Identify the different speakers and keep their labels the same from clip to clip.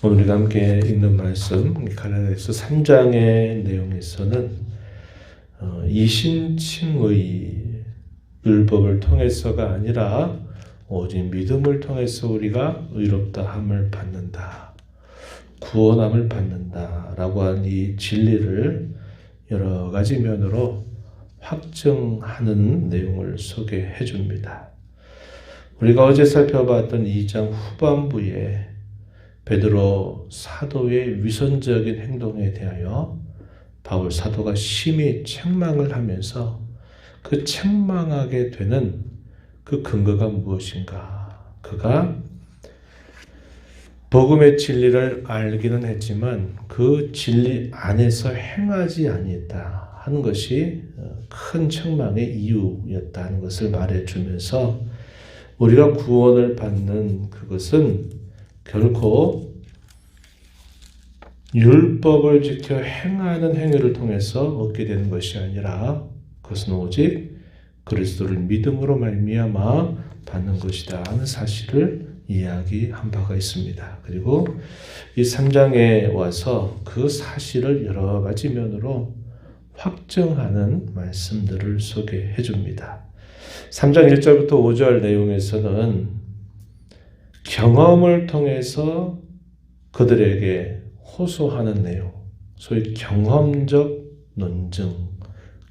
Speaker 1: 오늘 우리가 함께 읽는 말씀 갈라디아서 3장의 내용에서는 이신칭의 율법을 통해서가 아니라 오직 믿음을 통해서 우리가 의롭다함을 받는다, 구원함을 받는다 라고 한 이 진리를 여러 가지 면으로 확증하는 내용을 소개해 줍니다. 우리가 어제 살펴봤던 2장 후반부에 베드로 사도의 위선적인 행동에 대하여 바울 사도가 심히 책망을 하면서 그 책망하게 되는 그 근거가 무엇인가? 그가 복음의 진리를 알기는 했지만 그 진리 안에서 행하지 아니했다 하는 것이 큰 책망의 이유였다는 것을 말해주면서 우리가 구원을 받는 그것은 결코 율법을 지켜 행하는 행위를 통해서 얻게 되는 것이 아니라 그것은 오직 그리스도를 믿음으로 말미암아 받는 것이다 하는 사실을 이야기한 바가 있습니다. 그리고 이 3장에 와서 그 사실을 여러 가지 면으로 확증하는 말씀들을 소개해 줍니다. 3장 1절부터 5절 내용에서는 경험을 통해서 그들에게 호소하는 내용, 소위 경험적 논증,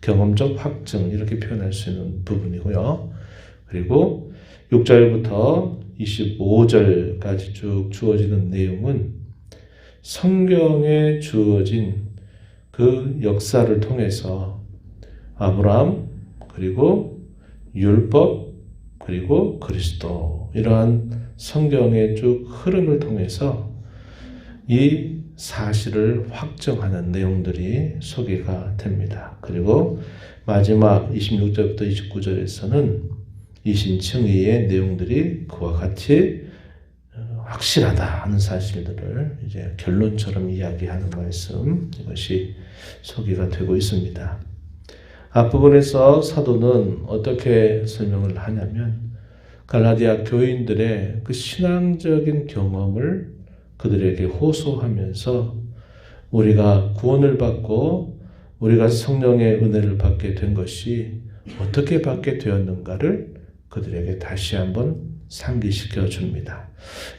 Speaker 1: 경험적 확증 이렇게 표현할 수 있는 부분이고요. 그리고 6절부터 25절까지 쭉 주어지는 내용은 성경에 주어진 그 역사를 통해서 아브라함 그리고 율법 그리고 그리스도 이러한 성경의 쭉 흐름을 통해서 이 사실을 확정하는 내용들이 소개가 됩니다. 그리고 마지막 26절부터 29절에서는 이신칭의의 내용들이 그와 같이 확실하다 하는 사실들을 이제 결론처럼 이야기하는 말씀, 이것이 소개가 되고 있습니다. 앞부분에서 사도는 어떻게 설명을 하냐면 갈라디아 교인들의 그 신앙적인 경험을 그들에게 호소하면서 우리가 구원을 받고 우리가 성령의 은혜를 받게 된 것이 어떻게 받게 되었는가를 그들에게 다시 한번 상기시켜 줍니다.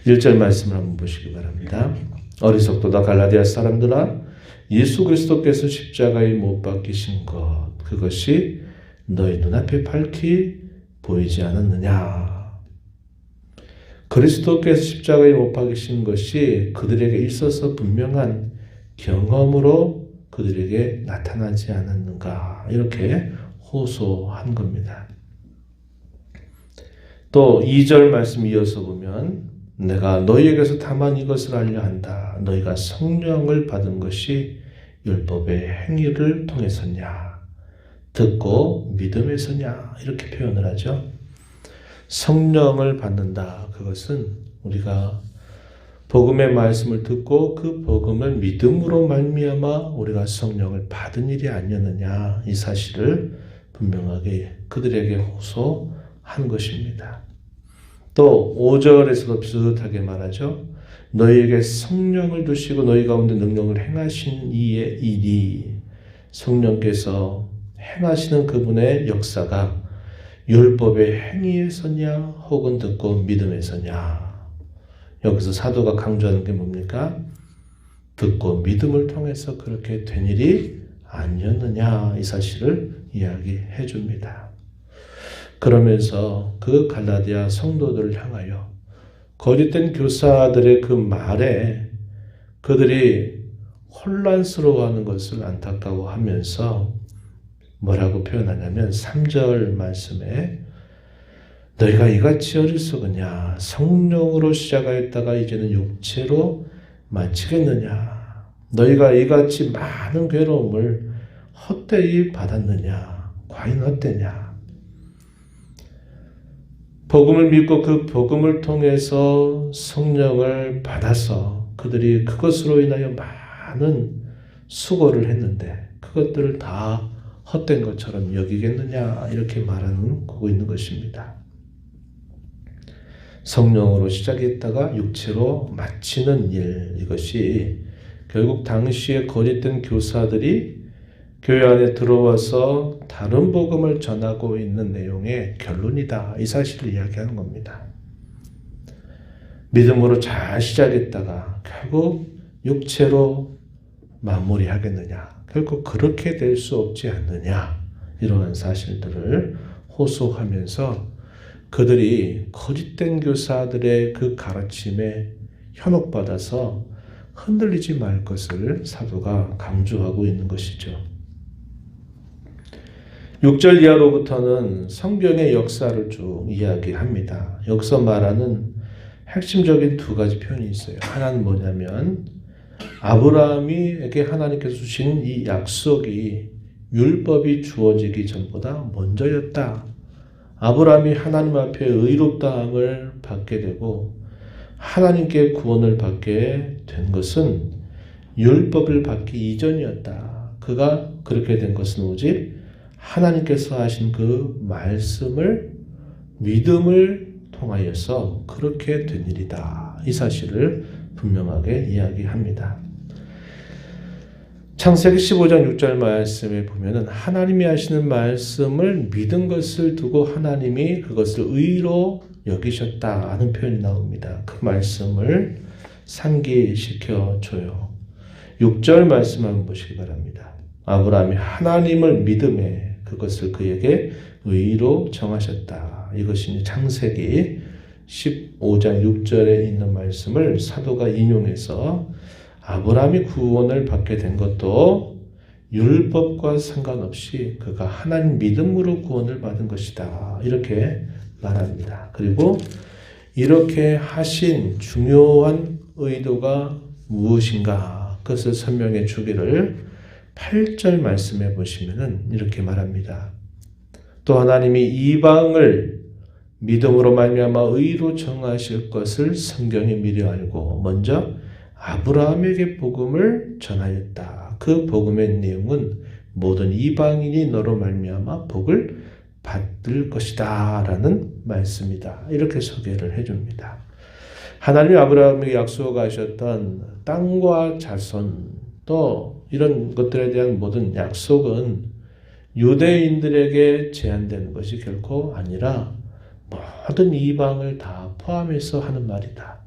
Speaker 1: 1절 말씀을 한번 보시기 바랍니다. 어리석도다 갈라디아 사람들아, 예수 그리스도께서 십자가에 못 박히신 것 그것이 너희 눈앞에 밝히 보이지 않았느냐. 그리스도께서 십자가에 못 박히신 것이 그들에게 있어서 분명한 경험으로 그들에게 나타나지 않았는가 이렇게 호소한 겁니다. 또 2절 말씀 이어서 보면 내가 너희에게서 다만 이것을 알려 한다. 너희가 성령을 받은 것이 율법의 행위를 통해서냐 듣고 믿음에서냐 이렇게 표현을 하죠. 성령을 받는다. 그것은 우리가 복음의 말씀을 듣고 그 복음을 믿음으로 말미암아 우리가 성령을 받은 일이 아니었느냐 이 사실을 분명하게 그들에게 호소한 것입니다. 또 5절에서도 비슷하게 말하죠. 너희에게 성령을 두시고 너희 가운데 능력을 행하신 이의 일이 성령께서 행하시는 그분의 역사가 율법의 행위에서냐 혹은 듣고 믿음에서냐. 여기서 사도가 강조하는 게 뭡니까? 듣고 믿음을 통해서 그렇게 된 일이 아니었느냐 이 사실을 이야기해 줍니다. 그러면서 그 갈라디아 성도들을 향하여 거짓된 교사들의 그 말에 그들이 혼란스러워하는 것을 안타까워하면서 뭐라고 표현하냐면 3절 말씀에 너희가 이같이 어리석으냐 성령으로 시작하였다가 이제는 육체로 마치겠느냐 너희가 이같이 많은 괴로움을 헛되이 받았느냐 과연 헛되냐 복음을 믿고 그 복음을 통해서 성령을 받아서 그들이 그것으로 인하여 많은 수고를 했는데 그것들을 다 헛된 것처럼 여기겠느냐 이렇게 말하고 있는 것입니다. 성령으로 시작했다가 육체로 마치는 일, 이것이 결국 당시에 거짓된 교사들이 교회 안에 들어와서 다른 복음을 전하고 있는 내용의 결론이다. 이 사실을 이야기하는 겁니다. 믿음으로 잘 시작했다가 결국 육체로 마무리하겠느냐. 결국 그렇게 될 수 없지 않느냐. 이러한 사실들을 호소하면서 그들이 거짓된 교사들의 그 가르침에 현혹받아서 흔들리지 말 것을 사도가 강조하고 있는 것이죠. 6절 이하로부터는 성경의 역사를 쭉 이야기합니다. 여기서 말하는 핵심적인 두 가지 표현이 있어요. 하나는 뭐냐면 아브라함에게 하나님께서 주신 이 약속이 율법이 주어지기 전보다 먼저였다. 아브라함이 하나님 앞에 의롭다함을 받게 되고 하나님께 구원을 받게 된 것은 율법을 받기 이전이었다. 그가 그렇게 된 것은 오직 하나님께서 하신 그 말씀을 믿음을 통하여서 그렇게 된 일이다. 이 사실을 분명하게 이야기합니다. 창세기 15장 6절 말씀에 보면은 하나님이 하시는 말씀을 믿은 것을 두고 하나님이 그것을 의로 여기셨다 하는 표현이 나옵니다. 그 말씀을 상기시켜 줘요. 6절 말씀 한번 보시기 바랍니다. 아브라함이 하나님을 믿음에 그것을 그에게 의로 정하셨다. 이것이 창세기 15장 6절에 있는 말씀을 사도가 인용해서 아브라함이 구원을 받게 된 것도 율법과 상관없이 그가 하나님 믿음으로 구원을 받은 것이다. 이렇게 말합니다. 그리고 이렇게 하신 중요한 의도가 무엇인가 그것을 설명해 주기를 8절 말씀해 보시면은 이렇게 말합니다. 또 하나님이 이방을 믿음으로 말미암아 의로 정하실 것을 성경이 미리 알고 먼저 아브라함에게 복음을 전하였다. 그 복음의 내용은 모든 이방인이 너로 말미암아 복을 받을 것이다 라는 말씀이다. 이렇게 소개를 해줍니다. 하나님이 아브라함에게 약속하셨던 땅과 자손 또 이런 것들에 대한 모든 약속은 유대인들에게 제한되는 것이 결코 아니라 모든 이방을 다 포함해서 하는 말이다.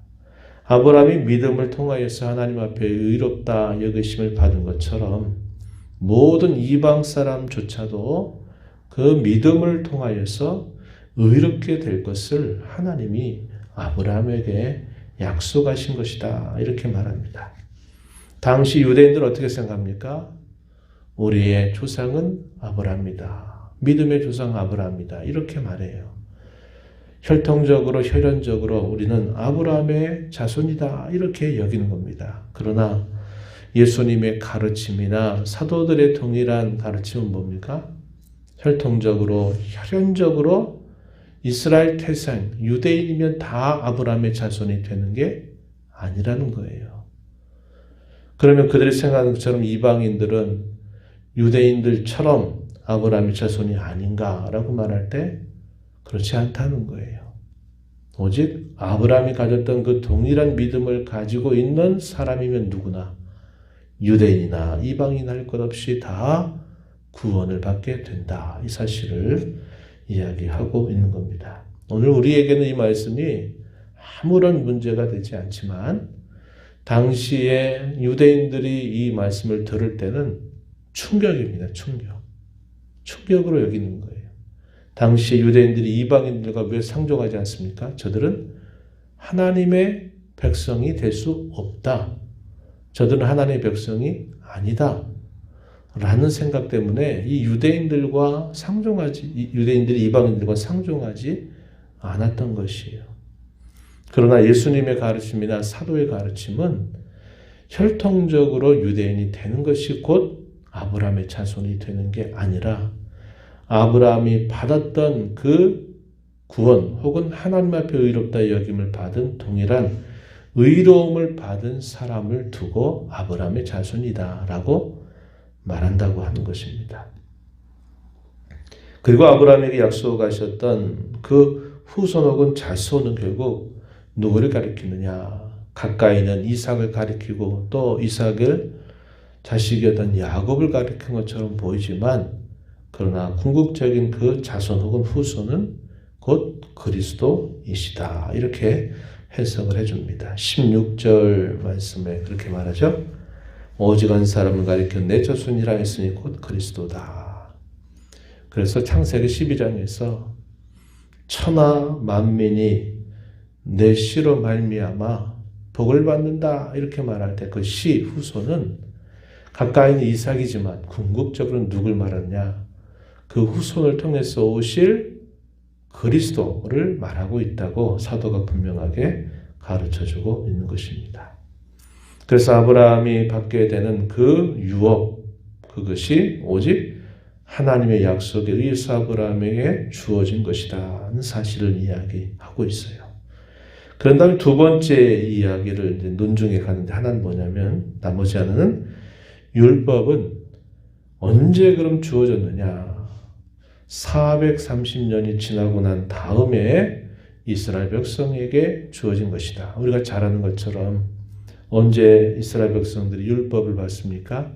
Speaker 1: 아브라함이 믿음을 통하여서 하나님 앞에 의롭다 여기심을 받은 것처럼 모든 이방 사람조차도 그 믿음을 통하여서 의롭게 될 것을 하나님이 아브라함에게 약속하신 것이다. 이렇게 말합니다. 당시 유대인들은 어떻게 생각합니까? 우리의 조상은 아브라함이다. 믿음의 조상 아브라함이다. 이렇게 말해요. 혈통적으로 혈연적으로 우리는 아브라함의 자손이다. 이렇게 여기는 겁니다. 그러나 예수님의 가르침이나 사도들의 동일한 가르침은 뭡니까? 혈통적으로 혈연적으로 이스라엘 태생 유대인이면 다 아브라함의 자손이 되는 게 아니라는 거예요. 그러면 그들이 생각하는 것처럼 이방인들은 유대인들처럼 아브라함의 자손이 아닌가라고 말할 때 그렇지 않다는 거예요. 오직 아브라함이 가졌던 그 동일한 믿음을 가지고 있는 사람이면 누구나 유대인이나 이방인 할 것 없이 다 구원을 받게 된다. 이 사실을 이야기하고 있는 겁니다. 오늘 우리에게는 이 말씀이 아무런 문제가 되지 않지만 당시에 유대인들이 이 말씀을 들을 때는 충격입니다. 충격으로 여기는 거예요. 당시 유대인들이 이방인들과 왜 상종하지 않습니까? 저들은 하나님의 백성이 될 수 없다. 저들은 하나님의 백성이 아니다. 라는 생각 때문에 이 유대인들이 이방인들과 상종하지 않았던 것이에요. 그러나 예수님의 가르침이나 사도의 가르침은 혈통적으로 유대인이 되는 것이 곧 아브라함의 자손이 되는 게 아니라 아브라함이 받았던 그 구원 혹은 하나님 앞에 의롭다 여김을 받은 동일한 의로움을 받은 사람을 두고 아브라함의 자손이다 라고 말한다고 하는 것입니다. 그리고 아브라함에게 약속하셨던 그 후손 혹은 자손은 결국 누구를 가리키느냐? 가까이는 이삭을 가리키고 또 이삭을 자식이었던 야곱을 가리킨 것처럼 보이지만 그러나 궁극적인 그 자손 혹은 후손은 곧 그리스도이시다. 이렇게 해석을 해줍니다. 16절 말씀에 그렇게 말하죠. 오직 한 사람을 가리켜 내 자손이라 했으니 곧 그리스도다. 그래서 창세기 12장에서 천하 만민이 내 씨로 말미암아 복을 받는다 이렇게 말할 때 그 씨 후손은 가까이는 이삭이지만 궁극적으로 누굴 말하느냐? 그 후손을 통해서 오실 그리스도를 말하고 있다고 사도가 분명하게 가르쳐주고 있는 것입니다. 그래서 아브라함이 받게 되는 그 유업, 그것이 오직 하나님의 약속에 의해서 아브라함에게 주어진 것이다 하는 사실을 이야기하고 있어요. 그런 다음에 두 번째 이야기를 이제 논중에 가는데 하나는 뭐냐면 나머지 하나는 율법은 언제 그럼 주어졌느냐? 430년이 지나고 난 다음에 이스라엘 백성에게 주어진 것이다. 우리가 잘 아는 것처럼 언제 이스라엘 백성들이 율법을 받습니까?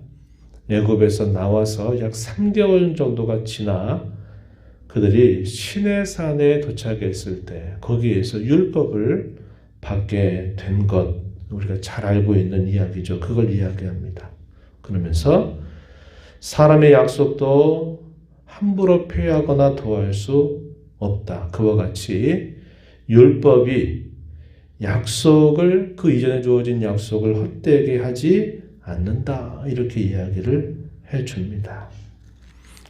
Speaker 1: 애굽에서 나와서 약 3개월 정도가 지나 그들이 시내산에 도착했을 때 거기에서 율법을 받게 된 것, 우리가 잘 알고 있는 이야기죠. 그걸 이야기합니다. 그러면서 사람의 약속도 함부로 폐하거나 도할 수 없다. 그와 같이 율법이 약속을 그 이전에 주어진 약속을 헛되게 하지 않는다. 이렇게 이야기를 해줍니다.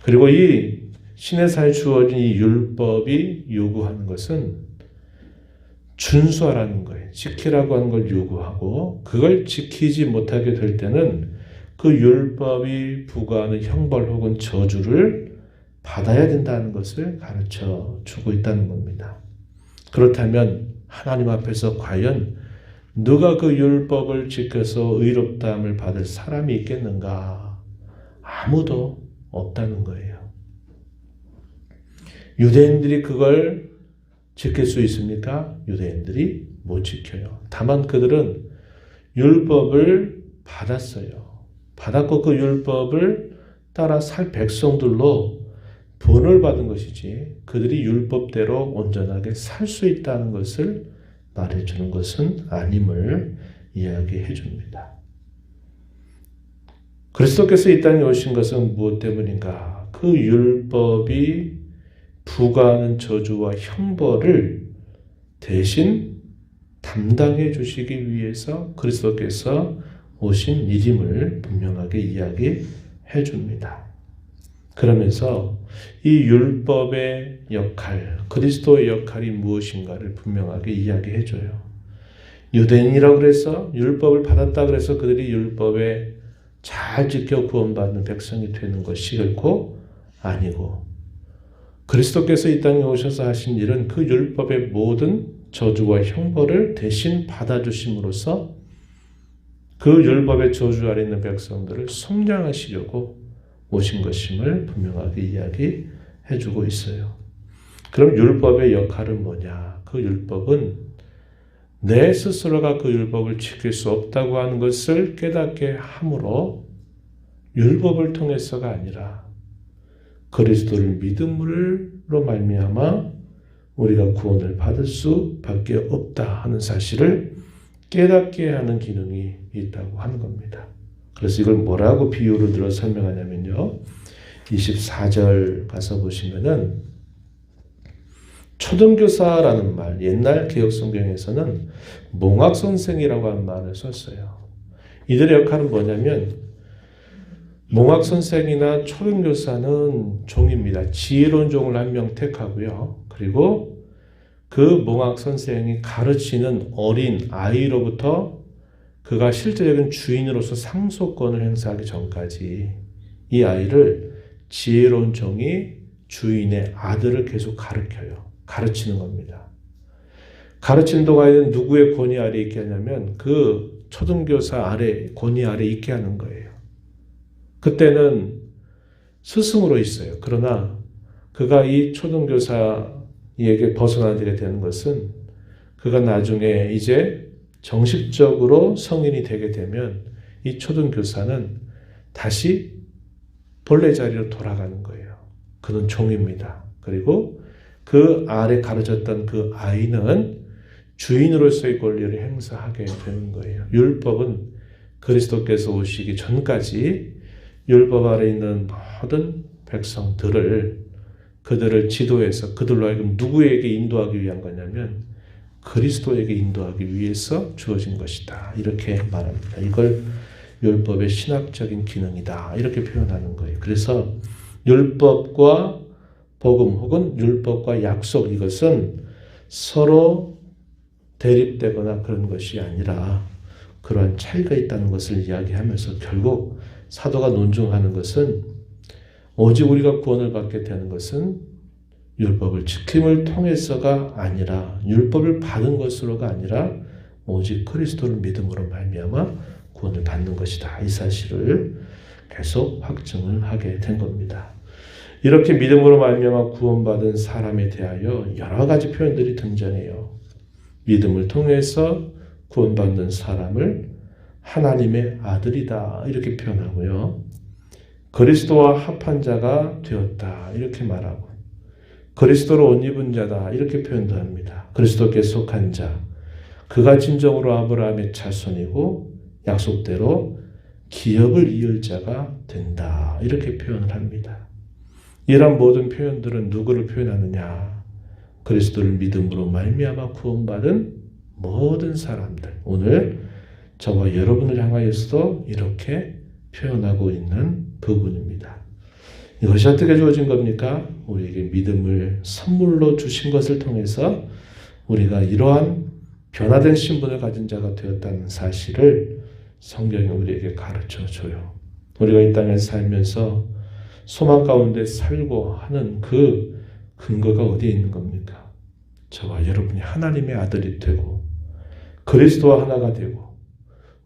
Speaker 1: 그리고 이 시내산에 주어진 이 율법이 요구하는 것은 준수하라는 거예요. 지키라고 하는 걸 요구하고 그걸 지키지 못하게 될 때는 그 율법이 부과하는 형벌 혹은 저주를 받아야 된다는 것을 가르쳐 주고 있다는 겁니다. 그렇다면 하나님 앞에서 과연 누가 그 율법을 지켜서 의롭다함을 받을 사람이 있겠는가? 아무도 없다는 거예요. 유대인들이 그걸 지킬 수 있습니까? 유대인들이 못 지켜요. 다만 그들은 율법을 받았어요. 받았고 그 율법을 따라 살 백성들로 본을 받은 것이지 그들이 율법대로 온전하게 살 수 있다는 것을 말해주는 것은 아님을 이야기해 줍니다. 그리스도께서 이 땅에 오신 것은 무엇 때문인가? 그 율법이 부과하는 저주와 형벌을 대신 담당해 주시기 위해서 그리스도께서 오신 일임을 분명하게 이야기해 줍니다. 그러면서 이 율법의 역할, 그리스도의 역할이 무엇인가를 분명하게 이야기해 줘요. 유대인이라고 그래서 율법을 받았다 그래서 그들이 율법에 잘 지켜 구원받는 백성이 되는 것이 결코 아니고 그리스도께서 이 땅에 오셔서 하신 일은 그 율법의 모든 저주와 형벌을 대신 받아주심으로써 그 율법의 저주 아래 있는 백성들을 속량하시려고 오신 것임을 분명하게 이야기해 주고 있어요. 그럼 율법의 역할은 뭐냐? 그 율법은 내 스스로가 그 율법을 지킬 수 없다고 하는 것을 깨닫게 함으로 율법을 통해서가 아니라 그리스도를 믿음으로 말미암아 우리가 구원을 받을 수밖에 없다 하는 사실을 깨닫게 하는 기능이 있다고 하는 겁니다. 그래서 이걸 뭐라고 비유를 들어 설명하냐면요. 24절 가서 보시면은 초등교사라는 말, 옛날 개혁성경에서는 몽학선생이라고 하는 말을 썼어요. 이들의 역할은 뭐냐면 몽학선생이나 초등교사는 종입니다. 지혜로운 종을 한 명 택하고요. 그리고 그 몽학선생이 가르치는 어린 아이로부터 그가 실제적인 주인으로서 상속권을 행사하기 전까지 이 아이를 지혜로운 종이 주인의 아들을 계속 가르치는 겁니다. 가르치는 동안에는 누구의 권위 아래 있게 하냐면 그 초등교사 아래, 권위 아래 있게 하는 거예요. 그때는 스승으로 있어요. 그러나 그가 이 초등교사 이에게 벗어나게 되는 것은 그가 나중에 이제 정식적으로 성인이 되게 되면 이 초등교사는 다시 본래 자리로 돌아가는 거예요. 그는 종입니다. 그리고 그 아래 가르쳤던 그 아이는 주인으로서의 권리를 행사하게 되는 거예요. 율법은 그리스도께서 오시기 전까지 율법 아래 있는 모든 백성들을 그들을 지도해서 그들로 하여금 누구에게 인도하기 위한 거냐면 그리스도에게 인도하기 위해서 주어진 것이다. 이렇게 말합니다. 이걸 율법의 신학적인 기능이다. 이렇게 표현하는 거예요. 그래서 율법과 복음 혹은 율법과 약속 이것은 서로 대립되거나 그런 것이 아니라 그러한 차이가 있다는 것을 이야기하면서 결국 사도가 논증하는 것은 오직 우리가 구원을 받게 되는 것은 율법을 지킴을 통해서가 아니라 율법을 받은 것으로가 아니라 오직 그리스도를 믿음으로 말미암아 구원을 받는 것이다. 이 사실을 계속 확증을 하게 된 겁니다. 이렇게 믿음으로 말미암아 구원받은 사람에 대하여 여러 가지 표현들이 등장해요. 믿음을 통해서 구원받는 사람을 하나님의 아들이다 이렇게 표현하고요. 그리스도와 합한 자가 되었다 이렇게 말하고 그리스도로 옷 입은 자다 이렇게 표현도 합니다. 그리스도께 속한 자, 그가 진정으로 아브라함의 자손이고 약속대로 기업을 이을 자가 된다 이렇게 표현을 합니다. 이런 모든 표현들은 누구를 표현하느냐? 그리스도를 믿음으로 말미암아 구원받은 모든 사람들, 오늘 저와 여러분을 향하여서도 이렇게 표현하고 있는 부분입니다. 이것이 어떻게 주어진 겁니까? 우리에게 믿음을 선물로 주신 것을 통해서 우리가 이러한 변화된 신분을 가진 자가 되었다는 사실을 성경이 우리에게 가르쳐줘요. 우리가 이 땅에 살면서 소망 가운데 살고 하는 그 근거가 어디에 있는 겁니까? 저와 여러분이 하나님의 아들이 되고 그리스도와 하나가 되고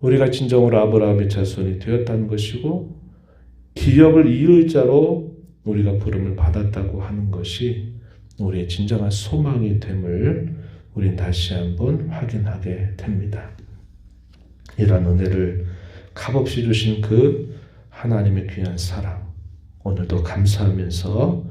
Speaker 1: 우리가 진정으로 아브라함의 자손이 되었다는 것이고 기업을 이을 자로 우리가 부름을 받았다고 하는 것이 우리의 진정한 소망이 됨을 우린 다시 한번 확인하게 됩니다. 이러한 은혜를 값없이 주신 그 하나님의 귀한 사랑 오늘도 감사하면서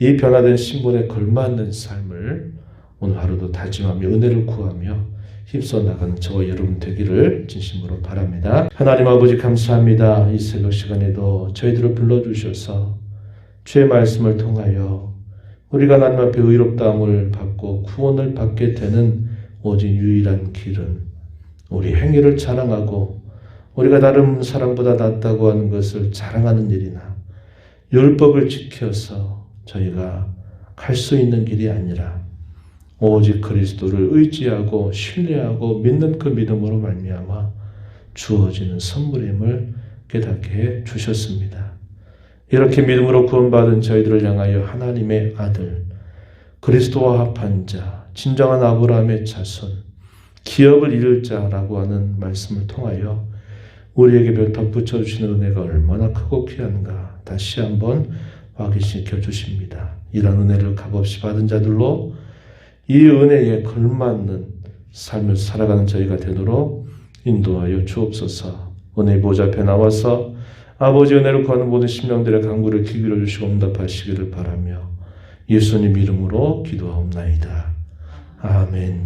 Speaker 1: 이 변화된 신분에 걸맞는 삶을 오늘 하루도 다짐하며 은혜를 구하며 힘써 나가는 저와 여러분 되기를 진심으로 바랍니다. 하나님 아버지 감사합니다. 이 새벽 시간에도 저희들을 불러주셔서 주의 말씀을 통하여 우리가 하나님 앞에 의롭다함을 받고 구원을 받게 되는 오직 유일한 길은 우리 행위를 자랑하고 우리가 다른 사람보다 낫다고 하는 것을 자랑하는 일이나 율법을 지켜서 저희가 갈 수 있는 길이 아니라 오직 그리스도를 의지하고 신뢰하고 믿는 그 믿음으로 말미암아 주어지는 선물임을 깨닫게 해 주셨습니다. 이렇게 믿음으로 구원받은 저희들을 향하여 하나님의 아들, 그리스도와 합한 자, 진정한 아브라함의 자손, 기업을 이룰 자라고 하는 말씀을 통하여 우리에게 덧붙여 주시는 은혜가 얼마나 크고 귀한가 다시 한번 확인시켜 주십니다. 이런 은혜를 값없이 받은 자들로 이 은혜에 걸맞는 삶을 살아가는 저희가 되도록 인도하여 주옵소서. 은혜의 보좌 앞에 나와서 아버지 은혜를 구하는 모든 심령들의 간구를 귀 기울여 주시고 응답하시기를 바라며 예수님 이름으로 기도하옵나이다. 아멘.